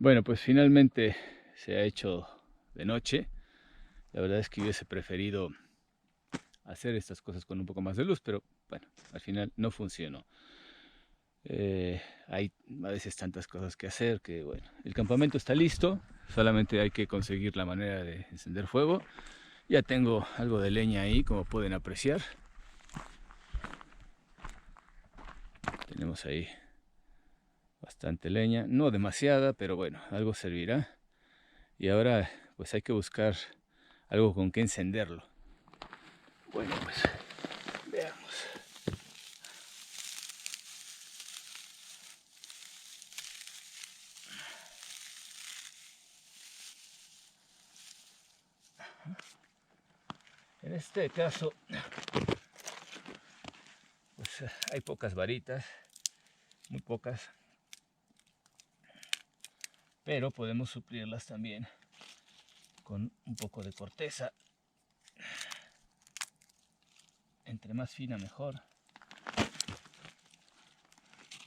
Bueno, pues finalmente se ha hecho de noche. La verdad es que hubiese preferido hacer estas cosas con un poco más de luz, pero bueno, al final no funcionó. Hay a veces tantas cosas que hacer que bueno, el campamento está listo, solamente hay que conseguir la manera de encender fuego. Ya tengo algo de leña ahí, como pueden apreciar. Tenemos ahí bastante leña, no demasiada, pero bueno, algo servirá. Y ahora pues hay que buscar algo con que encenderlo. Bueno, pues veamos. En este caso, pues hay pocas varitas, muy pocas, pero podemos suplirlas también con un poco de corteza. Entre más fina mejor.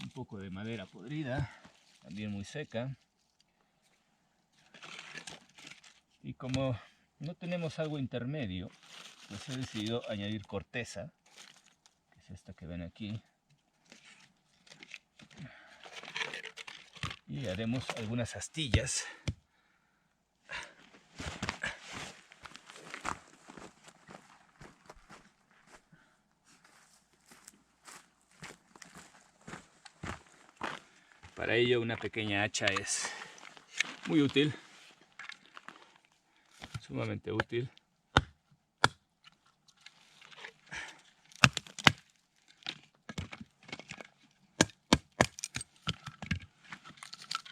Un poco de madera podrida, también muy seca. Y como no tenemos algo intermedio, pues he decidido añadir corteza, que es esta que ven aquí. Y haremos algunas astillas. Para ello una pequeña hacha es muy útil, sumamente útil.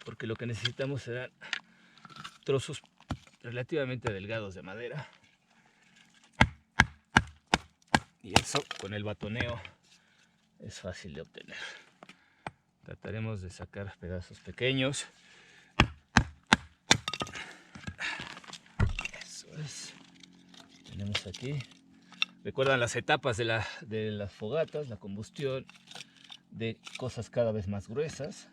Porque lo que necesitamos serán trozos relativamente delgados de madera. Y eso con el batoneo es fácil de obtener. Trataremos de sacar pedazos pequeños. Eso es. Tenemos aquí. Recuerdan las etapas de las fogatas, la combustión de cosas cada vez más gruesas.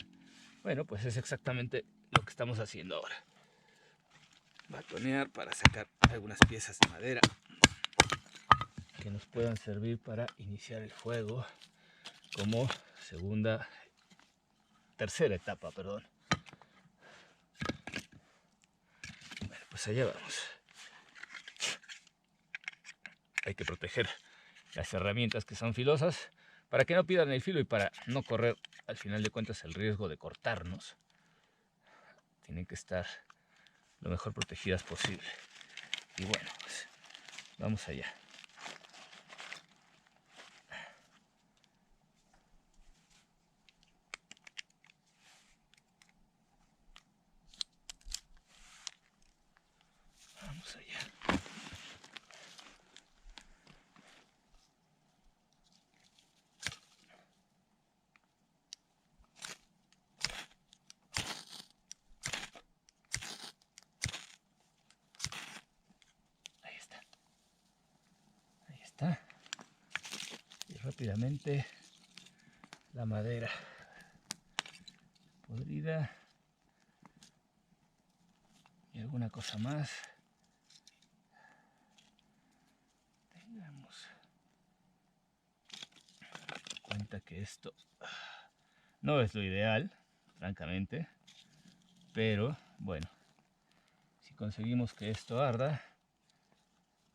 Bueno, pues es exactamente lo que estamos haciendo ahora. Batonear para sacar algunas piezas de madera que nos puedan servir para iniciar el fuego como tercera etapa, perdón. Bueno, pues allá vamos. Hay que proteger las herramientas que son filosas para que no pierdan el filo y para no correr al final de cuentas el riesgo de cortarnos. Tienen que estar lo mejor protegidas posible. Y bueno, pues vamos allá. Vamos allá. Ahí está. Ahí está. Y rápidamente la madera podrida y alguna cosa más. Tengamos en cuenta que esto no es lo ideal, francamente, pero bueno, si conseguimos que esto arda,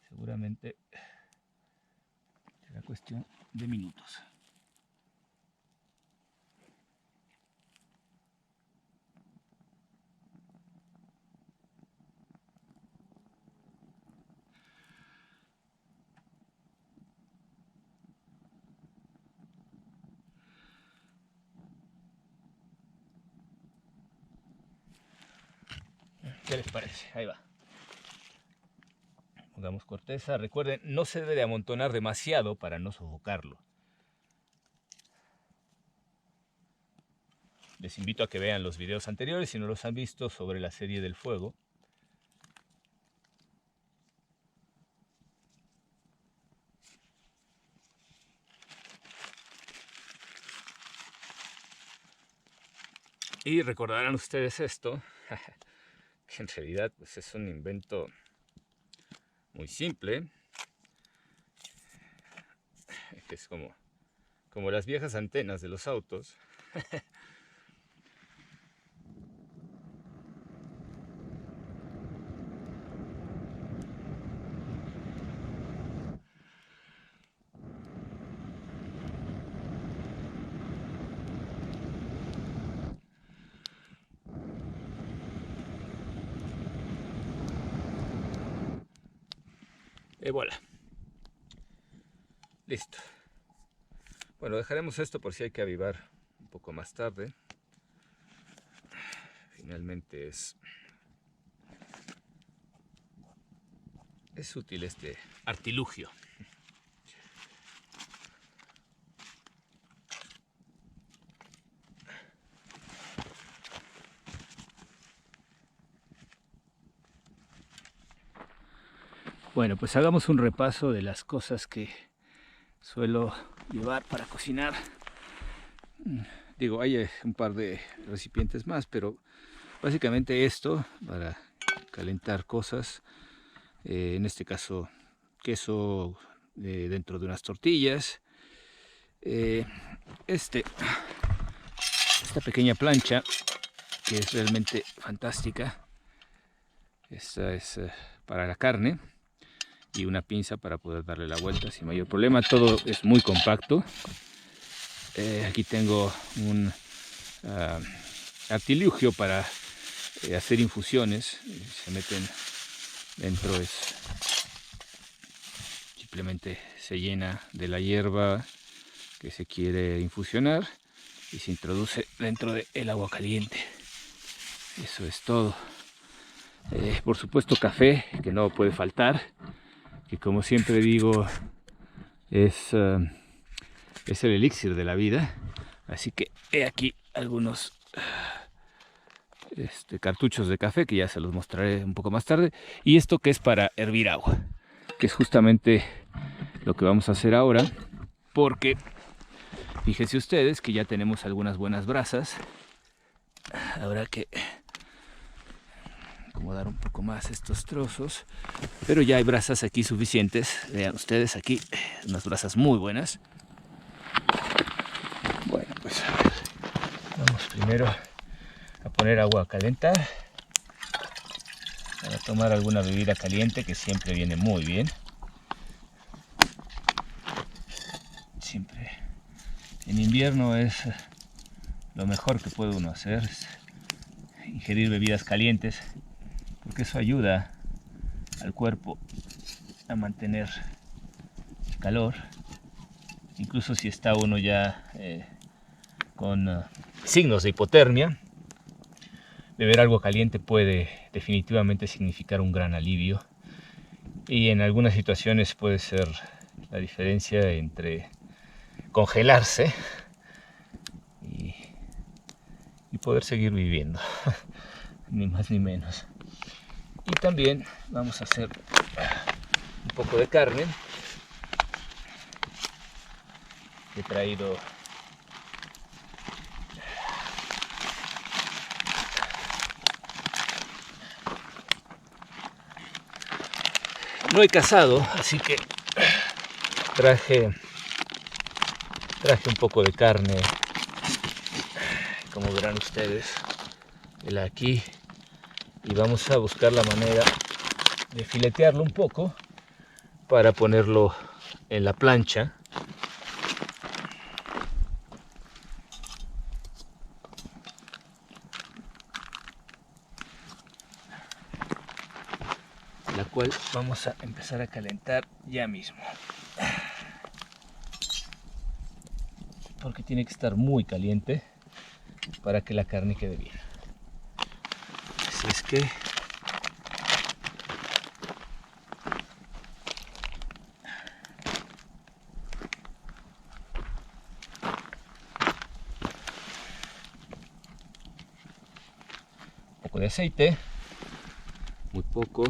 seguramente será cuestión de minutos. ¿Qué les parece? Ahí va. Pongamos corteza. Recuerden, no se debe de amontonar demasiado para no sofocarlo. Les invito a que vean los videos anteriores si no los han visto sobre la serie del fuego. Y recordarán ustedes esto, que en realidad pues, es un invento muy simple, que es como las viejas antenas de los autos. Y voilà. Listo. Bueno, dejaremos esto por si hay que avivar un poco más tarde. Finalmente es útil este artilugio. Bueno, pues hagamos un repaso de las cosas que suelo llevar para cocinar. Digo, hay un par de recipientes más, pero básicamente esto para calentar cosas. En este caso, queso dentro de unas tortillas. Esta pequeña plancha que es realmente fantástica. Esta es para la carne. Y una pinza para poder darle la vuelta sin mayor problema. Todo es muy compacto. Aquí tengo un artilugio para hacer infusiones. Se meten dentro, simplemente se llena de la hierba que se quiere infusionar y se introduce dentro del agua caliente. Eso es todo. Por supuesto, café, que no puede faltar, que como siempre digo es el elixir de la vida. Así que he aquí algunos cartuchos de café que ya se los mostraré un poco más tarde. Y esto que es para hervir agua, que es justamente lo que vamos a hacer ahora, porque fíjense ustedes que ya tenemos algunas buenas brasas. Habrá que acomodar un poco más estos trozos, pero ya hay brasas aquí suficientes. Vean ustedes aquí unas brasas muy buenas. Bueno, pues a ver, vamos primero a poner agua a calentar para tomar alguna bebida caliente, que siempre viene muy bien. Siempre en invierno es lo mejor que puede uno hacer, es ingerir bebidas calientes, porque eso ayuda al cuerpo a mantener el calor. Incluso si está uno ya con signos de hipotermia, beber algo caliente puede definitivamente significar un gran alivio, y en algunas situaciones puede ser la diferencia entre congelarse y poder seguir viviendo, ni más ni menos. Y también vamos a hacer un poco de carne. He traído no he cazado, así que traje un poco de carne, como verán ustedes, de aquí, y vamos a buscar la manera de filetearlo un poco para ponerlo en la plancha. La cual vamos a empezar a calentar ya mismo, porque tiene que estar muy caliente para que la carne quede bien. Así es que un poco de aceite, muy poco.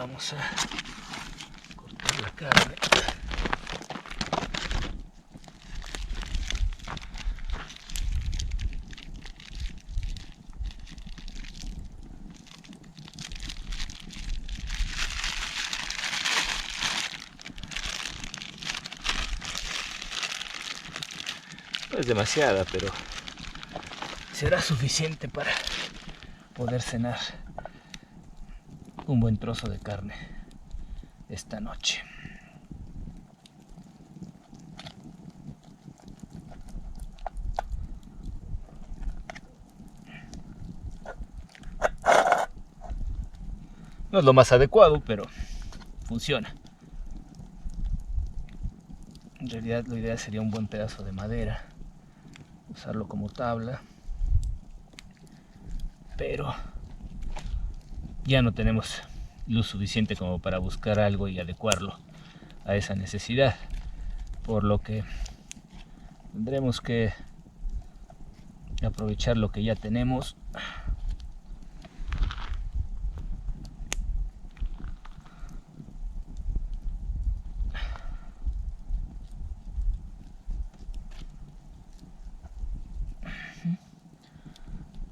Vamos a cortar la carne. No es demasiada, pero será suficiente para poder cenar un buen trozo de carne esta noche. No es lo más adecuado, pero funciona. En realidad lo ideal sería un buen pedazo de madera, usarlo como tabla, pero ya no tenemos luz suficiente como para buscar algo y adecuarlo a esa necesidad, por lo que tendremos que aprovechar lo que ya tenemos.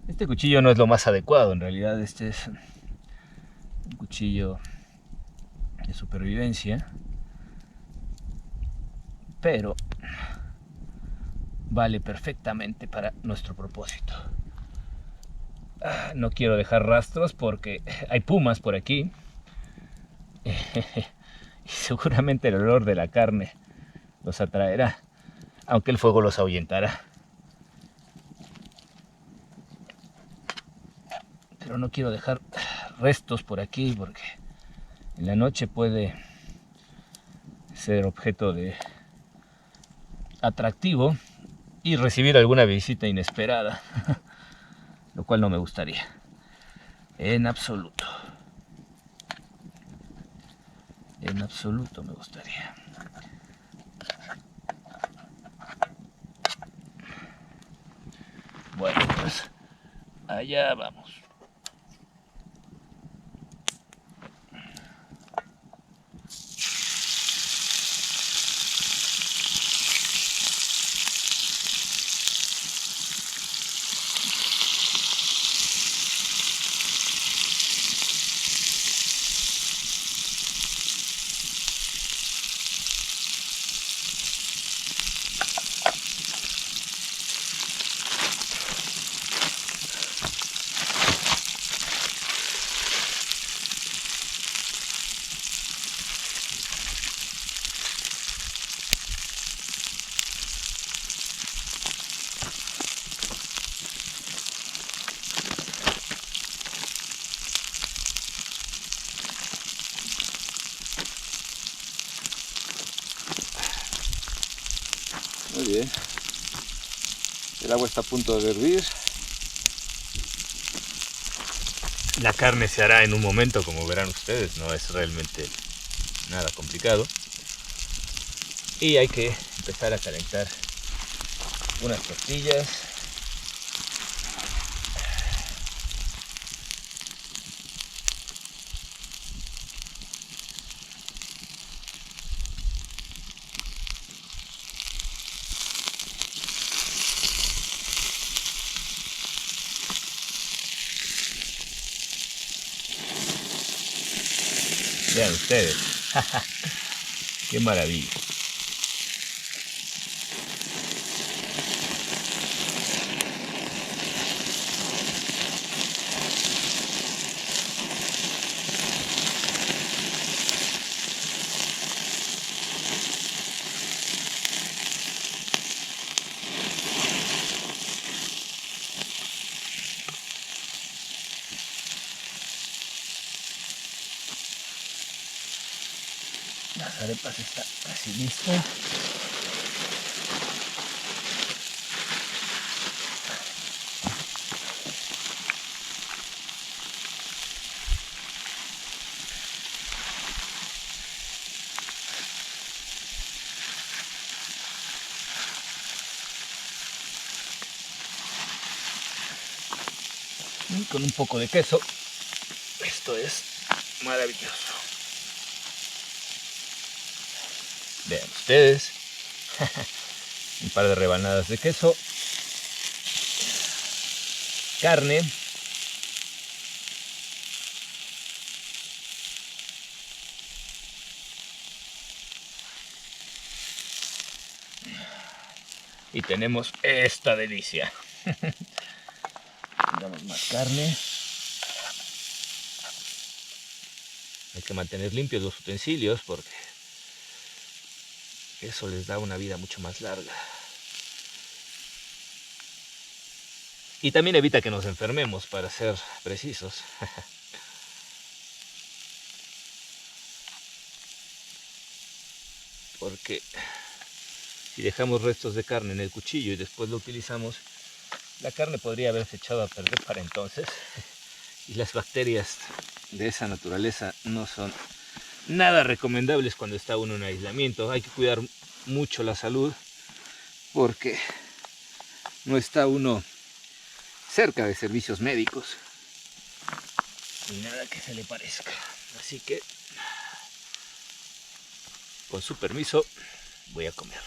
Este cuchillo no es lo más adecuado, en realidad este es un cuchillo de supervivencia, pero vale perfectamente para nuestro propósito. No quiero dejar rastros porque hay pumas por aquí y seguramente el olor de la carne los atraerá, aunque el fuego los ahuyentará. Pero no quiero dejar restos por aquí porque en la noche puede ser objeto de atractivo y recibir alguna visita inesperada, lo cual no me gustaría en absoluto. En absoluto me gustaría. Bueno, pues allá vamos. Muy bien. El agua está a punto de hervir. La carne se hará en un momento, como verán ustedes, no es realmente nada complicado. Y hay que empezar a calentar unas tortillas. Vean ustedes, qué maravilla. Las arepas están casi listas. Y con un poco de queso, esto es maravilloso. Vean ustedes. Un par de rebanadas de queso. Carne. Y tenemos esta delicia. Damos más carne. Hay que mantener limpios los utensilios porque eso les da una vida mucho más larga. Y también evita que nos enfermemos, para ser precisos. Porque si dejamos restos de carne en el cuchillo y después lo utilizamos, la carne podría haberse echado a perder para entonces. Y las bacterias de esa naturaleza no son nada recomendables cuando está uno en aislamiento. Hay que cuidar mucho la salud porque no está uno cerca de servicios médicos ni nada que se le parezca. Así que, con su permiso, voy a comer.